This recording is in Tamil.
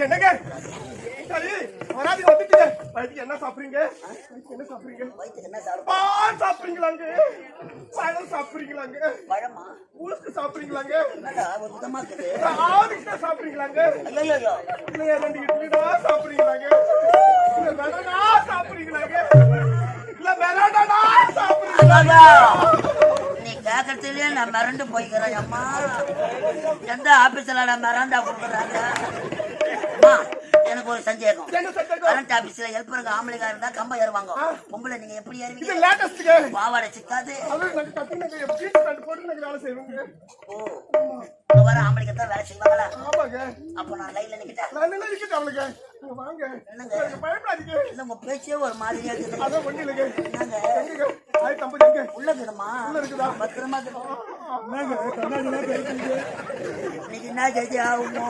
என்னங்க சரி வராது வந்துட்டீங்க வயிற்றுக்கு என்ன சாப்பிடுறீங்க என்ன சாப்பிடுறீங்க வயிற்றுக்கு என்ன சாப்பிடும்? பால் சாப்பிடுறீங்களாங்க பழம் சாப்பிடுறீங்களாங்க பழமா? ஊருக்கு சாப்பிடுறீங்களாங்க என்னடா ஒரு விதமா இருக்குது? ஆதிக்கிட்ட சாப்பிடுறீங்களாங்க ஐயோ இல்லையா 2 இட்லி தான் சாப்பிடுறீங்களாங்க இல்ல வெடனா சாப்பிடுறீங்களாங்க இல்ல வெடனா சாப்பிடுறீங்களா நீ கேட்கறதுலயே நான் மிரண்டு போய்க்கிறேன். அம்மா எந்த ஆபீஸ்ல நான் மிரண்டா கொடுக்குறாங்க? அம்மா எனக்கு ஒரு சந்தேகம். கரண்ட் ஆபீஸ்ல ஹெல்ப்பருக்கு ஆம்பளைக்கா இருந்தா கம்ப ஏறுவாங்க, பொம்பளை நீங்க எப்படி ஏறுவீங்க? பாவாடை சிக்காது. ஓ வர ஆம்பளைக்கு தான் வேலை செய்வாங்களா? அப்ப நான் லைன்ல நிக்கிட்டேன். இல்ல உங்க பேச்சே ஒரு மாதிரியா இருக்குது. உள்ள இருக்குமா? பத்திரமா இன்னைக்கு என்ன கேஜி ஆகுமோ?